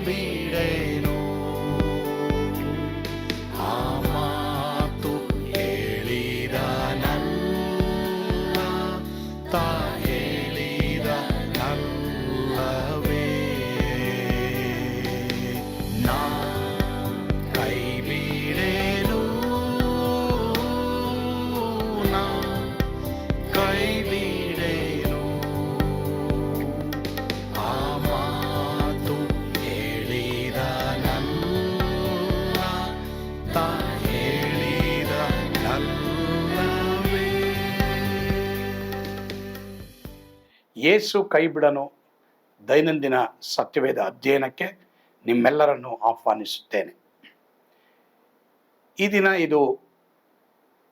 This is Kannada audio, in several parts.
ಬಿಡೆನು. ಆ ಮಾತು ಹೇಳಿದನಲ್ಲ, ತಾ ಹೇಳಿದನಲ್ಲವೇ. ನಾ ಕೈ ಬಿಡೆನು, ನಾ ಕೈ ಬಿಡೆನು. ಆ ಮಾತು ಹೇಳಿದನಲ್ಲ, ತಾ ಹೇಳಿದನಲ್ಲವೇ. ಯೇಸು ಕೈ ಬಿಡನು ದೈನಂದಿನ ಸತ್ಯವೇದ ಅಧ್ಯಯನಕ್ಕೆ ನಿಮ್ಮೆಲ್ಲರನ್ನು ಆಹ್ವಾನಿಸುತ್ತೇನೆ. ಈ ದಿನ ಇದು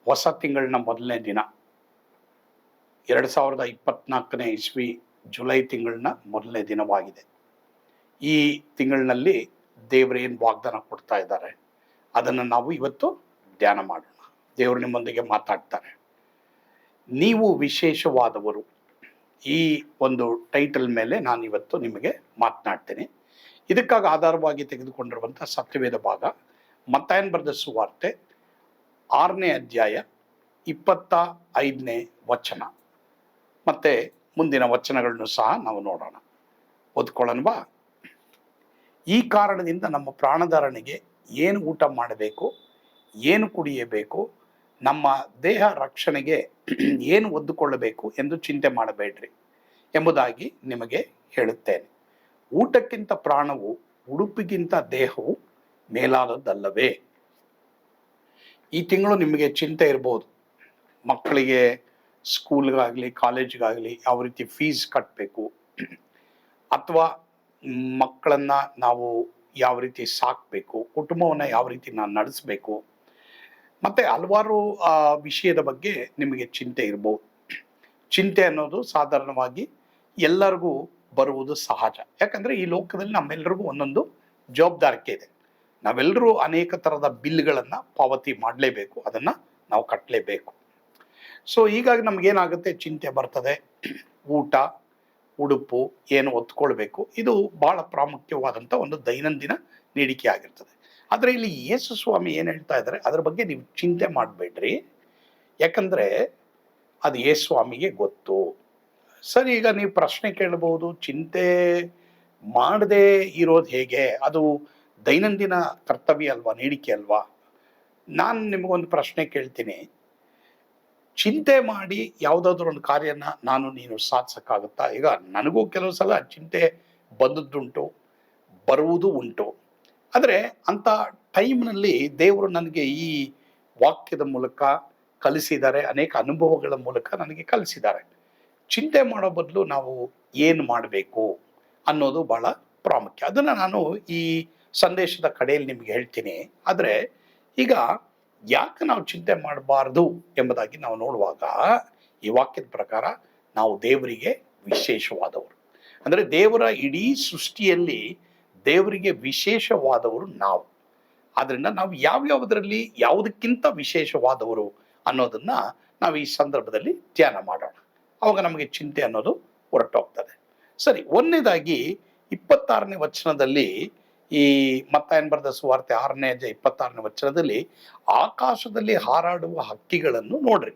ಹೊಸ ತಿಂಗಳಿನ ಮೊದಲನೇ ದಿನ, 2024ನೇ ಇಸ್ವಿ ಜುಲೈ ತಿಂಗಳಿನ ಮೊದಲನೇ ದಿನವಾಗಿದೆ. ಈ ತಿಂಗಳಿನಲ್ಲಿ ದೇವರು ಏನು ವಾಗ್ದಾನ ಕೊಡ್ತಾ ಇದ್ದಾರೆ ಅದನ್ನು ನಾವು ಇವತ್ತು ಧ್ಯಾನ ಮಾಡೋಣ. ದೇವರು ನಿಮ್ಮೊಂದಿಗೆ ಮಾತಾಡ್ತಾರೆ. ನೀವು ವಿಶೇಷವಾದವರು, ಈ ಒಂದು ಟೈಟಲ್ ಮೇಲೆ ನಾನು ಇವತ್ತು ನಿಮಗೆ ಮಾತನಾಡ್ತೇನೆ. ಇದಕ್ಕಾಗಿ ಆಧಾರವಾಗಿ ತೆಗೆದುಕೊಂಡಿರುವಂಥ ಸತ್ಯವೇದ ಭಾಗ ಮತ್ತಾಯನ ಬರೆದ ಸುವಾರ್ತೆ 6ನೇ ಅಧ್ಯಾಯ 25ನೇ ವಚನ. ಮತ್ತೆ ಮುಂದಿನ ವಚನಗಳನ್ನು ಸಹ ನಾವು ನೋಡೋಣ. ಓದ್ಕೊಳ್ಳೋಣ ಬಾ. ಈ ಕಾರಣದಿಂದ ನಮ್ಮ ಪ್ರಾಣಧಾರಣೆಗೆ ಏನು ಊಟ ಮಾಡಬೇಕು, ಏನು ಕುಡಿಯಬೇಕು, ನಮ್ಮ ದೇಹ ರಕ್ಷಣೆಗೆ ಏನು ಒದ್ದುಕೊಳ್ಳಬೇಕು ಎಂದು ಚಿಂತೆ ಮಾಡಬೇಡ್ರಿ ಎಂಬುದಾಗಿ ನಿಮಗೆ ಹೇಳುತ್ತೇನೆ. ಊಟಕ್ಕಿಂತ ಪ್ರಾಣವು, ಉಡುಪಿಗಿಂತ ದೇಹವು ಮೇಲಾದದ್ದಲ್ಲವೇ. ಈ ತಿಂಗಳು ನಿಮಗೆ ಚಿಂತೆ ಇರ್ಬೋದು. ಮಕ್ಕಳಿಗೆ ಸ್ಕೂಲ್ಗಾಗಲಿ ಕಾಲೇಜ್ಗಾಗಲಿ ಯಾವ ರೀತಿ ಫೀಸ್ ಕಟ್ಟಬೇಕು, ಅಥವಾ ಮಕ್ಕಳನ್ನು ನಾವು ಯಾವ ರೀತಿ ಸಾಕಬೇಕು, ಕುಟುಂಬವನ್ನು ಯಾವ ರೀತಿ ನಾನು ನಡೆಸಬೇಕು, ಮತ್ತು ಹಲವಾರು ವಿಷಯದ ಬಗ್ಗೆ ನಿಮಗೆ ಚಿಂತೆ ಇರ್ಬೋದು. ಚಿಂತೆ ಅನ್ನೋದು ಸಾಧಾರಣವಾಗಿ ಎಲ್ಲರಿಗೂ ಬರುವುದು ಸಹಜ. ಯಾಕಂದರೆ ಈ ಲೋಕದಲ್ಲಿ ನಮ್ಮೆಲ್ಲರಿಗೂ ಒಂದೊಂದು ಜವಾಬ್ದಾರಿಕೆ ಇದೆ. ನಾವೆಲ್ಲರೂ ಅನೇಕ ಥರದ ಬಿಲ್ಗಳನ್ನು ಪಾವತಿ ಮಾಡಲೇಬೇಕು, ಅದನ್ನು ನಾವು ಕಟ್ಟಲೇಬೇಕು. ಸೊ ಹೀಗಾಗಿ ನಮಗೇನಾಗುತ್ತೆ, ಚಿಂತೆ ಬರ್ತದೆ. ಊಟ, ಉಡುಪು, ಏನು ಹೊತ್ಕೊಳ್ಬೇಕು, ಇದು ಭಾಳ ಪ್ರಾಮುಖ್ಯವಾದಂಥ ಒಂದು ದೈನಂದಿನ ನೀಡಿಕೆ ಆಗಿರ್ತದೆ. ಆದರೆ ಇಲ್ಲಿ ಯೇಸು ಸ್ವಾಮಿ ಏನು ಹೇಳ್ತಾ ಇದ್ದಾರೆ, ಅದ್ರ ಬಗ್ಗೆ ನೀವು ಚಿಂತೆ ಮಾಡಬೇಡ್ರಿ, ಯಾಕಂದರೆ ಅದು ಯೇಸು ಸ್ವಾಮಿಗೆ ಗೊತ್ತು. ಸರಿ, ಈಗ ನೀವು ಪ್ರಶ್ನೆ ಕೇಳಬಹುದು, ಚಿಂತೆ ಮಾಡದೆ ಇರೋದು ಹೇಗೆ? ಅದು ದೈನಂದಿನ ಕರ್ತವ್ಯ ಅಲ್ವಾ, ನೀಡಿಕೆ ಅಲ್ವಾ? ನಾನು ನಿಮಗೊಂದು ಪ್ರಶ್ನೆ ಕೇಳ್ತೀನಿ. ಚಿಂತೆ ಮಾಡಿ ಯಾವುದಾದ್ರೂ ಒಂದು ಕಾರ್ಯನ ನಾನು ನೀನು ಸಾಧಿಸೋಕ್ಕಾಗುತ್ತಾ? ಈಗ ನನಗೂ ಕೆಲವು ಸಲ ಚಿಂತೆ ಬಂದದ್ದುಂಟು, ಬರುವುದು ಉಂಟು. ಆದರೆ ಅಂಥ ಟೈಮ್ನಲ್ಲಿ ದೇವರು ನನಗೆ ಈ ವಾಕ್ಯದ ಮೂಲಕ ಕಲಿಸಿದ್ದಾರೆ, ಅನೇಕ ಅನುಭವಗಳ ಮೂಲಕ ನನಗೆ ಕಲಿಸಿದ್ದಾರೆ. ಚಿಂತೆ ಮಾಡೋ ಬದಲು ನಾವು ಏನು ಮಾಡಬೇಕು ಅನ್ನೋದು ಭಾಳ ಪ್ರಾಮುಖ್ಯ. ಅದನ್ನು ನಾನು ಈ ಸಂದೇಶದ ಕಡೆಯಲ್ಲಿ ನಿಮಗೆ ಹೇಳ್ತೀನಿ. ಆದರೆ ಈಗ ಯಾಕೆ ನಾವು ಚಿಂತೆ ಮಾಡಬಾರ್ದು ಎಂಬುದಾಗಿ ನಾವು ನೋಡುವಾಗ, ಈ ವಾಕ್ಯದ ಪ್ರಕಾರ ನಾವು ದೇವರಿಗೆ ವಿಶೇಷವಾದವರು. ಅಂದರೆ ದೇವರ ಇಡೀ ಸೃಷ್ಟಿಯಲ್ಲಿ ದೇವರಿಗೆ ವಿಶೇಷವಾದವರು ನಾವು. ಆದ್ದರಿಂದ ನಾವು ಯಾವ್ಯಾವುದರಲ್ಲಿ ಯಾವುದಕ್ಕಿಂತ ವಿಶೇಷವಾದವರು ಅನ್ನೋದನ್ನು ನಾವು ಈ ಸಂದರ್ಭದಲ್ಲಿ ಧ್ಯಾನ ಮಾಡೋಣ. ಆವಾಗ ನಮಗೆ ಚಿಂತೆ ಅನ್ನೋದು ಹೊರಟೋಗ್ತದೆ. ಸರಿ, ಒಂದನೇದಾಗಿ 26ನೇ ವಚನದಲ್ಲಿ, ಈ ಮತ್ತಾಯನ ಬರೆದ ಸುವಾರ್ತೆ 6ನೇ ಅಧ್ಯಾಯ 26ನೇ ವಚನದಲ್ಲಿ, ಆಕಾಶದಲ್ಲಿ ಹಾರಾಡುವ ಹಕ್ಕಿಗಳನ್ನು ನೋಡ್ರಿ.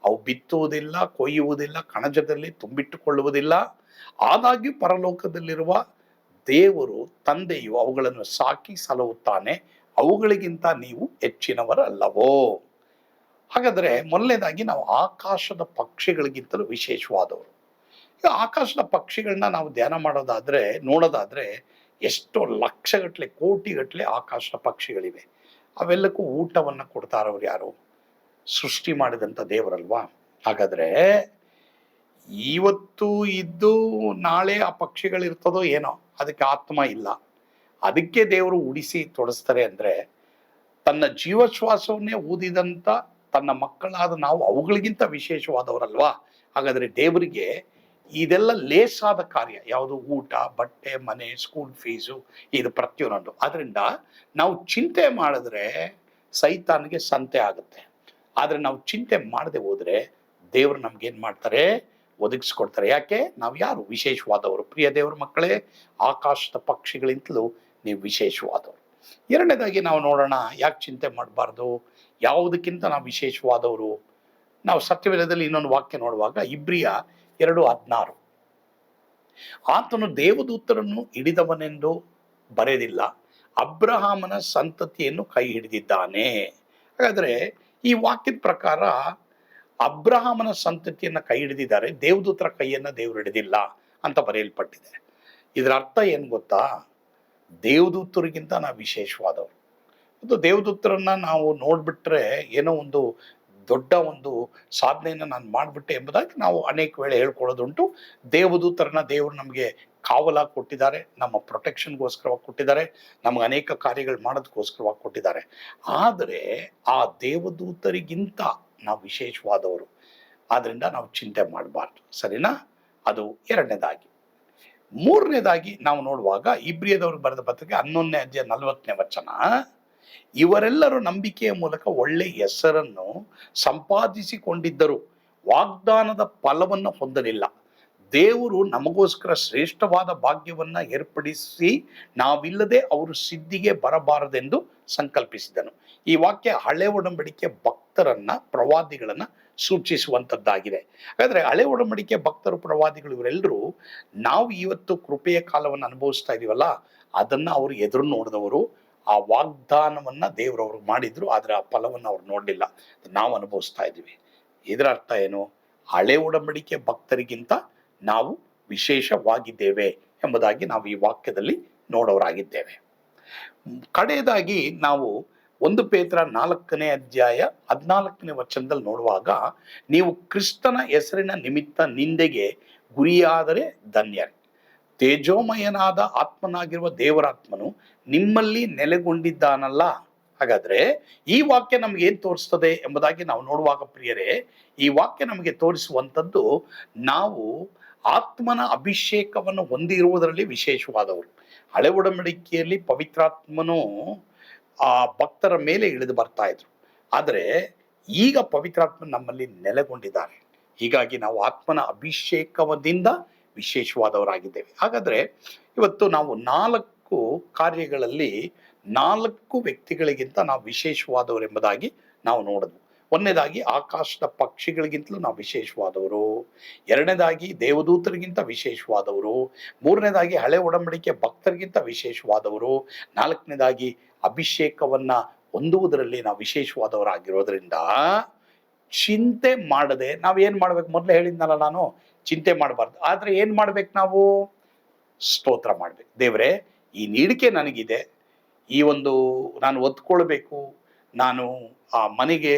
ಅವು ಬಿತ್ತುವುದಿಲ್ಲ, ಕೊಯ್ಯುವುದಿಲ್ಲ, ಕಣಜದಲ್ಲಿ ತುಂಬಿಟ್ಟುಕೊಳ್ಳುವುದಿಲ್ಲ, ಆದಾಗ್ಯೂ ಪರಲೋಕದಲ್ಲಿರುವ ದೇವರು ತಂದೆಯು ಅವುಗಳನ್ನು ಸಾಕಿ ಸಲಹುತ್ತಾನೆ. ಅವುಗಳಿಗಿಂತ ನೀವು ಹೆಚ್ಚಿನವರಲ್ಲವೋ? ಹಾಗಾದರೆ ಮೊದಲನೇದಾಗಿ ನಾವು ಆಕಾಶದ ಪಕ್ಷಿಗಳಿಗಿಂತಲೂ ವಿಶೇಷವಾದವರು. ಈಗ ಆಕಾಶದ ಪಕ್ಷಿಗಳನ್ನ ನಾವು ಧ್ಯಾನ ನೋಡೋದಾದ್ರೆ ಎಷ್ಟೋ ಲಕ್ಷಗಟ್ಟಲೆ, ಕೋಟಿಗಟ್ಟಲೆ ಆಕಾಶದ ಪಕ್ಷಿಗಳಿವೆ. ಅವೆಲ್ಲಕ್ಕೂ ಊಟವನ್ನು ಕೊಡ್ತಾರವ್ರು ಯಾರು? ಸೃಷ್ಟಿ ಮಾಡಿದಂಥ ದೇವರಲ್ವಾ? ಹಾಗಾದರೆ ಇವತ್ತು ಇದ್ದು ನಾಳೆ ಆ ಪಕ್ಷಿಗಳಿರ್ತದೋ ಏನೋ, ಅದಕ್ಕೆ ಆತ್ಮ ಇಲ್ಲ. ಅದಕ್ಕೆ ದೇವರು ಉಡಿಸಿ ತೊಡಸ್ತಾರೆ ಅಂದರೆ, ತನ್ನ ಜೀವಶ್ವಾಸವನ್ನೇ ಊದಿದಂಥ ತನ್ನ ಮಕ್ಕಳಾದ ನಾವು ಅವುಗಳಿಗಿಂತ ವಿಶೇಷವಾದವರಲ್ವಾ? ಹಾಗಾದರೆ ದೇವರಿಗೆ ಇದೆಲ್ಲ ಲೇಸಾದ ಕಾರ್ಯ. ಯಾವುದು? ಊಟ, ಬಟ್ಟೆ, ಮನೆ, ಸ್ಕೂಲ್ ಫೀಸು, ಇದು ಪ್ರತಿಯೊಂದು. ಅದರಿಂದ ನಾವು ಚಿಂತೆ ಮಾಡಿದ್ರೆ ಸೈತಾನಿಗೆ ಸಂತೆ ಆಗುತ್ತೆ. ಆದರೆ ನಾವು ಚಿಂತೆ ಮಾಡದೆ ಹೋದರೆ ದೇವರು ನಮ್ಗೇನು ಮಾಡ್ತಾರೆ? ಒದಗಿಸ್ಕೊಡ್ತಾರೆ. ಯಾಕೆ? ನಾವು ಯಾರು? ವಿಶೇಷವಾದವರು. ಪ್ರಿಯ ದೇವರ ಮಕ್ಕಳೇ, ಆಕಾಶದ ಪಕ್ಷಿಗಳಿಂತಲೂ ನೀವು ವಿಶೇಷವಾದವರು. ಎರಡನೇದಾಗಿ ನಾವು ನೋಡೋಣ, ಯಾಕೆ ಚಿಂತೆ ಮಾಡಬಾರ್ದು, ಯಾವುದಕ್ಕಿಂತ ನಾವು ವಿಶೇಷವಾದವರು. ನಾವು ಸತ್ಯವೇದದಲ್ಲಿ ಇನ್ನೊಂದು ವಾಕ್ಯ ನೋಡುವಾಗ ಇಬ್ರಿಯ 2:16, ಆತನು ದೇವದೂತರನ್ನು ಹಿಡಿದವನೆಂದು ಬರೆದಿಲ್ಲ, ಅಬ್ರಹಾಮನ ಸಂತತಿಯನ್ನು ಕೈ ಹಿಡಿದಿದ್ದಾನೆ. ಹಾಗಾದ್ರೆ ಈ ವಾಕ್ಯದ ಪ್ರಕಾರ ಅಬ್ರಹಾಮನ ಸಂತತಿಯನ್ನ ಕೈ ಹಿಡಿದಿದ್ದಾರೆ, ದೇವದೂತರ ಕೈಯನ್ನ ದೇವರು ಹಿಡಿದಿಲ್ಲ ಅಂತ ಬರೆಯಲ್ಪಟ್ಟಿದೆ. ಇದರ ಅರ್ಥ ಏನು ಗೊತ್ತಾ? ದೇವದೂತರಿಗಿಂತ ನಾವು ವಿಶೇಷವಾದವರು. ಮತ್ತು ದೇವದೂತರನ್ನ ನಾವು ನೋಡ್ಬಿಟ್ರೆ ಏನೋ ಒಂದು ದೊಡ್ಡ ಒಂದು ಸಾಧನೆಯನ್ನ ನಾನು ಮಾಡಿಬಿಟ್ಟೆ ಎಂಬುದಾಗಿ ನಾವು ಅನೇಕ ವೇಳೆ ಹೇಳ್ಕೊಳ್ಳೋದುಂಟು. ದೇವದೂತರನ್ನ ದೇವರು ನಮಗೆ ಕಾವಲಾಗಿ ಕೊಟ್ಟಿದ್ದಾರೆ, ನಮ್ಮ ಪ್ರೊಟೆಕ್ಷನ್ಗೋಸ್ಕರವಾಗಿ ಕೊಟ್ಟಿದ್ದಾರೆ, ನಮಗೆ ಅನೇಕ ಕಾರ್ಯಗಳು ಮಾಡೋದಕ್ಕೋಸ್ಕರವಾಗಿ ಕೊಟ್ಟಿದ್ದಾರೆ. ಆದರೆ ಆ ದೇವದೂತರಿಗಿಂತ ನಾವು ವಿಶೇಷವಾದವರು. ಆದ್ರಿಂದ ನಾವು ಚಿಂತೆ ಮಾಡಬಾರ್ದು, ಸರಿನಾ? ಅದು ಎರಡನೇದಾಗಿ. ಮೂರನೇದಾಗಿ ನಾವು ನೋಡುವಾಗ ಇಬ್ರಿಯದವರು ಬರೆದ ಪತ್ರಿಕೆ 11ನೇ ಅಧ್ಯಾಯ 40ನೇ ವಚನ, ಇವರೆಲ್ಲರೂ ನಂಬಿಕೆಯ ಮೂಲಕ ಒಳ್ಳೆ ಹೆಸರನ್ನು ಸಂಪಾದಿಸಿಕೊಂಡಿದ್ದರು, ವಾಗ್ದಾನದ ಫಲವನ್ನು ಹೊಂದಲಿಲ್ಲ. ದೇವರು ನಮಗೋಸ್ಕರ ಶ್ರೇಷ್ಠವಾದ ಭಾಗ್ಯವನ್ನ ಏರ್ಪಡಿಸಿ ನಾವಿಲ್ಲದೆ ಅವರು ಸಿದ್ಧಿಗೆ ಬರಬಾರದೆಂದು ಸಂಕಲ್ಪಿಸಿದನು. ಈ ವಾಕ್ಯ ಹಳೆ ಒಡಂಬಡಿಕೆ ಭಕ್ತರನ್ನ, ಪ್ರವಾದಿಗಳನ್ನ ಸೂಚಿಸುವಂತದ್ದಾಗಿದೆ. ಹಾಗಾದ್ರೆ ಹಳೆ ಒಡಂಬಡಿಕೆ ಭಕ್ತರು, ಪ್ರವಾದಿಗಳು ಇವರೆಲ್ಲರೂ ನಾವು ಇವತ್ತು ಕೃಪೆಯ ಕಾಲವನ್ನು ಅನುಭವಿಸ್ತಾ ಇದೀವಲ್ಲ, ಅದನ್ನ ಅವರು ಎದುರು ನೋಡಿದವರು. ಆ ವಾಗ್ದಾನವನ್ನ ದೇವರವ್ರು ಮಾಡಿದ್ರು, ಆದ್ರೆ ಆ ಫಲವನ್ನು ಅವ್ರು ನೋಡಲಿಲ್ಲ. ನಾವು ಅನುಭವಿಸ್ತಾ ಇದ್ದೀವಿ. ಇದರ ಅರ್ಥ ಏನು? ಹಳೆ ಒಡಂಬಡಿಕೆ ಭಕ್ತರಿಗಿಂತ ನಾವು ವಿಶೇಷವಾಗಿದ್ದೇವೆ ಎಂಬುದಾಗಿ ನಾವು ಈ ವಾಕ್ಯದಲ್ಲಿ ನೋಡೋರಾಗಿದ್ದೇವೆ. ಕಡೆಯದಾಗಿ ನಾವು 1 ಪೇತ್ರ 4ನೇ ಅಧ್ಯಾಯ 14ನೇ ವಚನದಲ್ಲಿ ನೋಡುವಾಗ, ನೀವು ಕ್ರಿಸ್ತನ ಹೆಸರಿನ ನಿಮಿತ್ತ ನಿಂದೆಗೆ ಗುರಿಯಾದರೆ ಧನ್ಯರೇ, ತೇಜೋಮಯನಾದ ಆತ್ಮನಾಗಿರುವ ದೇವರಾತ್ಮನು ನಿಮ್ಮಲ್ಲಿ ನೆಲೆಗೊಂಡಿದ್ದಾನಲ್ಲ. ಹಾಗಾದ್ರೆ ಈ ವಾಕ್ಯ ನಮ್ಗೆ ಏನ್ ತೋರಿಸ್ತದೆ ಎಂಬುದಾಗಿ ನಾವು ನೋಡುವಾಗ ಪ್ರಿಯರೇ, ಈ ವಾಕ್ಯ ನಮಗೆ ತೋರಿಸುವಂಥದ್ದು ನಾವು ಆತ್ಮನ ಅಭಿಷೇಕವನ್ನು ಹೊಂದಿರುವುದರಲ್ಲಿ ವಿಶೇಷವಾದವರು. ಹಳೆ ಒಡಂಬಡಿಕೆಯಲ್ಲಿ ಪವಿತ್ರಾತ್ಮನು ಆ ಭಕ್ತರ ಮೇಲೆ ಇಳಿದು ಬರ್ತಾ ಇದ್ರು, ಆದರೆ ಈಗ ಪವಿತ್ರಾತ್ಮ ನಮ್ಮಲ್ಲಿ ನೆಲೆಗೊಂಡಿದ್ದಾರೆ. ಹೀಗಾಗಿ ನಾವು ಆತ್ಮನ ಅಭಿಷೇಕದಿಂದ ವಿಶೇಷವಾದವರಾಗಿದ್ದೇವೆ. ಹಾಗಾದ್ರೆ ಇವತ್ತು ನಾವು 4 ಕಾರ್ಯಗಳಲ್ಲಿ 4 ವ್ಯಕ್ತಿಗಳಿಗಿಂತ ನಾವು ವಿಶೇಷವಾದವರೆಂಬುದಾಗಿ ನಾವು ನೋಡಿದ್ವು. ಒಂದನೇದಾಗಿ ಆಕಾಶದ ಪಕ್ಷಿಗಳಿಗಿಂತಲೂ ನಾವು ವಿಶೇಷವಾದವರು, ಎರಡನೇದಾಗಿ ದೇವದೂತರಿಗಿಂತ ವಿಶೇಷವಾದವರು, ಮೂರನೇದಾಗಿ ಹಳೆ ಒಡಂಬಡಿಕೆ ಭಕ್ತರಿಗಿಂತ ವಿಶೇಷವಾದವರು, ನಾಲ್ಕನೇದಾಗಿ ಅಭಿಷೇಕವನ್ನ ಹೊಂದುವುದರಲ್ಲಿ ನಾವು ವಿಶೇಷವಾದವರಾಗಿರೋದ್ರಿಂದ ಚಿಂತೆ ಮಾಡದೆ ನಾವೇನ್ ಮಾಡ್ಬೇಕು? ಮೊದಲೇ ಹೇಳಿದ್ನಲ್ಲ ನಾನು, ಚಿಂತೆ ಮಾಡಬಾರ್ದು. ಆದ್ರೆ ಏನ್ ಮಾಡ್ಬೇಕು? ನಾವು ಸ್ತೋತ್ರ ಮಾಡ್ಬೇಕು. ದೇವರೇ, ಈ ನೀಡಿಕೆ ನನಗಿದೆ, ಈ ಒಂದು ನಾನು ಒತ್ಕೊಳ್ಬೇಕು, ನಾನು ಆ ಮನೆಗೆ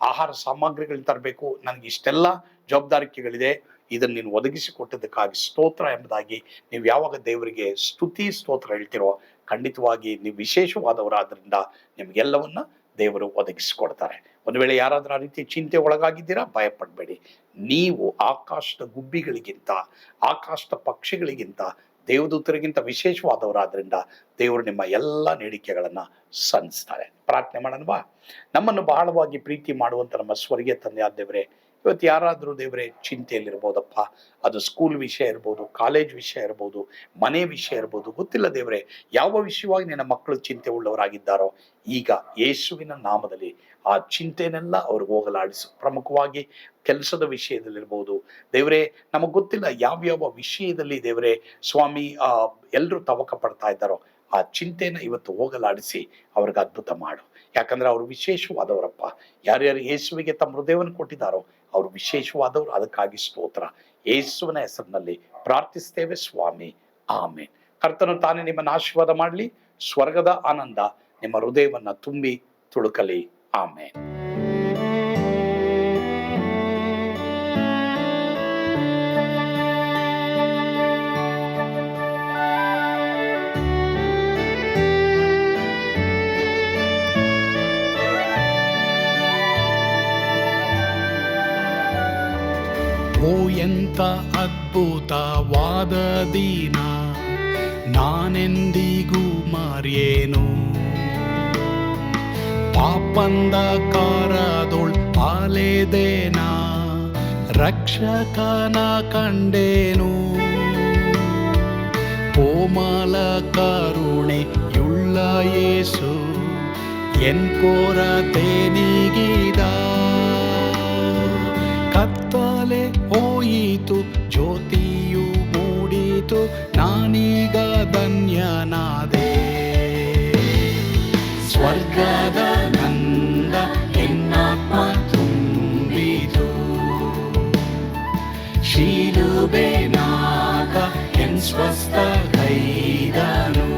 ಆಹಾರ ಸಾಮಗ್ರಿಗಳನ್ನ ತರಬೇಕು, ನನಗೆ ಇಷ್ಟೆಲ್ಲ ಜವಾಬ್ದಾರಿಕೆಗಳಿದೆ, ಇದನ್ನು ನೀನು ಒದಗಿಸಿ ಕೊಟ್ಟದಕ್ಕಾಗಿ ಸ್ತೋತ್ರ ಎಂಬುದಾಗಿ ನೀವು ಯಾವಾಗ ದೇವರಿಗೆ ಸ್ತುತಿ ಸ್ತೋತ್ರ ಹೇಳ್ತಿರೋ, ಖಂಡಿತವಾಗಿ ನೀವು ವಿಶೇಷವಾದವರಾದ್ರಿಂದ ನಿಮ್ಗೆಲ್ಲವನ್ನ ದೇವರು ಒದಗಿಸಿಕೊಡ್ತಾರೆ. ಒಂದು ವೇಳೆ ಯಾರಾದ್ರೂ ಆ ರೀತಿ ಚಿಂತೆ ಒಳಗಾಗಿದ್ದೀರಾ, ಭಯಪಡಬೇಡಿ. ನೀವು ಆಕಾಶದ ಗುಬ್ಬಿಗಳಿಗಿಂತ, ಆಕಾಶದ ಪಕ್ಷಿಗಳಿಗಿಂತ, ದೇವದೂತರಿಗಿಂತ ವಿಶೇಷವಾದವರಾದ್ರಿಂದ ದೇವರು ನಿಮ್ಮ ಎಲ್ಲ ನೀಡಿಕೆಗಳನ್ನ ಸಲ್ಲಿಸ್ತಾರೆ. ಪ್ರಾರ್ಥನೆ ಮಾಡೋಣವಾ? ನಮ್ಮನ್ನು ಬಹಳವಾಗಿ ಪ್ರೀತಿ ಮಾಡುವಂತ ನಮ್ಮ ಸ್ವರ್ಗೀಯ ತಂದೆಯಾದ ದೇವರೇ, ಇವತ್ತು ಯಾರಾದರೂ ದೇವರೇ ಚಿಂತೆಯಲ್ಲಿರ್ಬೋದಪ್ಪ, ಅದು ಸ್ಕೂಲ್ ವಿಷಯ ಇರ್ಬೋದು, ಕಾಲೇಜ್ ವಿಷಯ ಇರ್ಬೋದು, ಮನೆ ವಿಷಯ ಇರ್ಬೋದು, ಗೊತ್ತಿಲ್ಲ ದೇವರೇ, ಯಾವ ವಿಷಯವಾಗಿ ನಿನ್ನ ಮಕ್ಕಳು ಚಿಂತೆ ಉಳ್ಳವರಾಗಿದ್ದಾರೋ, ಈಗ ಯೇಸುವಿನ ನಾಮದಲ್ಲಿ ಆ ಚಿಂತೆನೆಲ್ಲ ಅವ್ರಿಗೆ ಹೋಗಲಾಡಿಸು. ಪ್ರಮುಖವಾಗಿ ಕೆಲಸದ ವಿಷಯದಲ್ಲಿರ್ಬೋದು ದೇವರೇ, ನಮಗೆ ಗೊತ್ತಿಲ್ಲ ಯಾವ್ಯಾವ ವಿಷಯದಲ್ಲಿ ದೇವರೇ ಸ್ವಾಮಿ ಎಲ್ಲರೂ ತವಕ ಪಡ್ತಾ ಇದ್ದಾರೋ, ಆ ಚಿಂತೆನ ಇವತ್ತು ಹೋಗಲಾಡಿಸಿ ಅವ್ರಿಗೆ ಅದ್ಭುತ ಮಾಡು. ಯಾಕಂದ್ರೆ ಅವರು ವಿಶೇಷವಾದವರಪ್ಪ. ಯಾರ್ಯಾರು ಯೇಸುವಿಗೆ ತಮ್ಮ ಹೃದಯವನ್ನು ಕೊಟ್ಟಿದ್ದಾರೋ ಅವರು ವಿಶೇಷವಾದವರು. ಅದಕ್ಕಾಗಿ ಸ್ತೋತ್ರ. ಯೇಸುವಿನ ಹೆಸರಿನಲ್ಲಿ ಪ್ರಾರ್ಥಿಸ್ತೇವೆ ಸ್ವಾಮಿ, ಆಮೇನ್. ಕರ್ತನು ತಾನೇ ನಿಮ್ಮನ್ನು ಆಶೀರ್ವಾದ ಮಾಡಲಿ. ಸ್ವರ್ಗದ ಆನಂದ ನಿಮ್ಮ ಹೃದಯವನ್ನ ತುಂಬಿ ತುಳುಕಲಿ. ಆಮೇನ್. ಓ ಎಂತ ಅದ್ಭುತವಾದ ದಿನ, ನಾನೆಂದಿಗೂ ಮರೆಯೇನು. ಪಾಪಂಧಕಾರದೊಳ್ ಅಲೆದೇನ, ರಕ್ಷಕನ ಕಂಡೇನು. ಕೋಮಲ ಕರುಣೆಯುಳ್ಳ ಯೇಸು ಎನ್ ಕೊರತೆ ನೀಗಿದ. ಕತ್ತಲೆ ಹೋಯಿತು, ಜ್ಯೋತಿಯು ಮೂಡಿತು, ನಾನೀಗ ಧನ್ಯನಾದೆ. ಸ್ವರ್ಗದ ನಂದ ಎನ್ನಾತ್ಮ ತುಂಬಿತು, ಶಿಲುಬೆನಾಗ ಎನ್ ಸ್ವಸ್ಥ ಕೈದನು.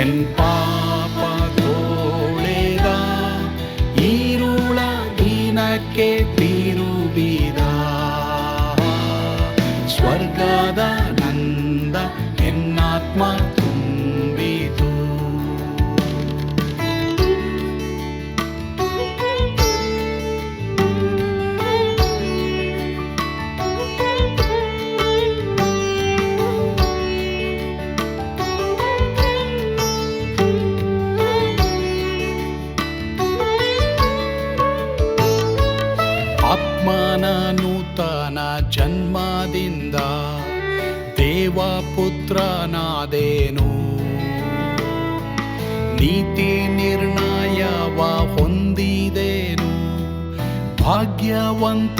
ಎನ್ ಪಾಪ ತೋಳೆದ, ಈರುಳ ದಿನಕ್ಕೆ ತಿರುಗಿದ. ಸ್ವರ್ಗದ ನಂದ ಎನ್ನಾತ್ಮ ತುಂಬಿತು. ಆತ್ಮನ ನೂತನ ಜನ್ಮದಿಂದ ದೇವಪುತ್ರನಾದೇನು. ನೀತಿ ನಿರ್ಣಯವ ಹೊಂದಿದೇನು, ಭಾಗ್ಯವಂತನಾದೇನು.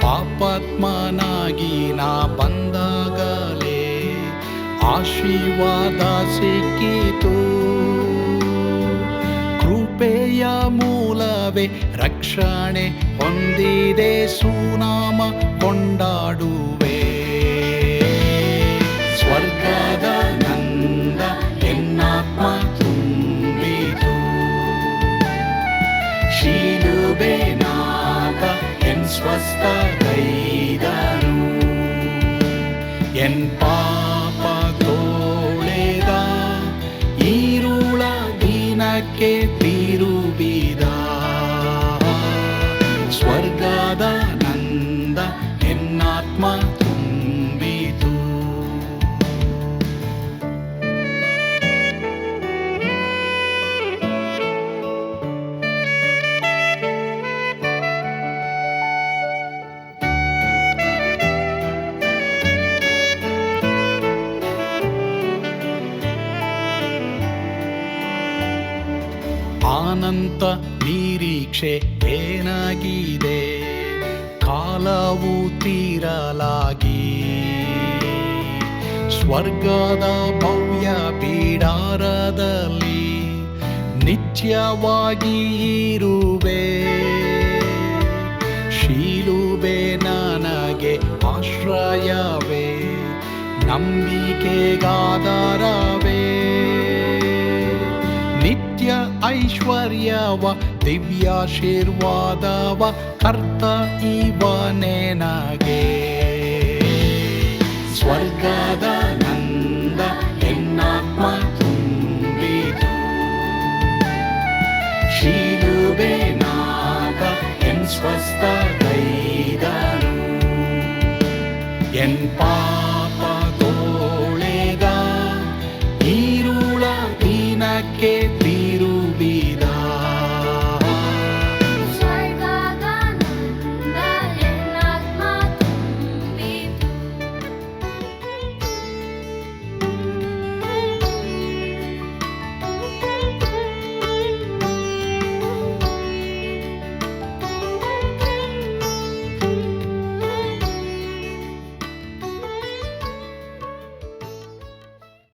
ಪಾಪಾತ್ಮನಾಗಿ ನಾ ಬಂದಾಗಲೇ ಆಶೀರ್ವಾದ ಸಿಕ್ಕಿತು. ಕೃಪೆಯ ಮೂಲವೇ ರಕ್ಷಣೆ ಹೊಂದಿದೆ, ಸುನಾಮ ಕೊಂಡಾಡುವೆ. ಸ್ವರ್ಗದ ನಂದ ಎನ್ನಾತ್ಮ ತುಂಬಿತು, ಶಿಲುಬೆನಾಗ ಎನ್ ಸ್ವಸ್ಥ ಕೈದನು. ಎನ್ ಪಾಪ ತೋಳೆದ, ಈರುಳ ದಿನಕ್ಕೆ ತಿರುಗಿದ. ಸ್ವರ್ಗದ ನಂದ ಎನ್ನಾತ್ಮ ತುಂಬಿತು. ಅನಂತ ನಿರೀಕ್ಷೆ ಏನಾಗಿದೆ, ಕಾಲವು ತೀರಲಾಗಿ. ಸ್ವರ್ಗದ ಭವ್ಯ ಬಿಡಾರದಲ್ಲಿ ನಿತ್ಯವಾಗಿ ಇರುವೆ. ಶಿಲುಬೆ ನನಗೆ ಆಶ್ರಯವೇ, ನಂಬಿಕೆಗಾಧಾರವೇ. ನಿತ್ಯ ಐಶ್ವರ್ಯವ ದಿವ್ಯಾಶೀರ್ವಾದವ ಕರ್ತ ಇವನೇ ನಗೆ. ಸ್ವರ್ಗದ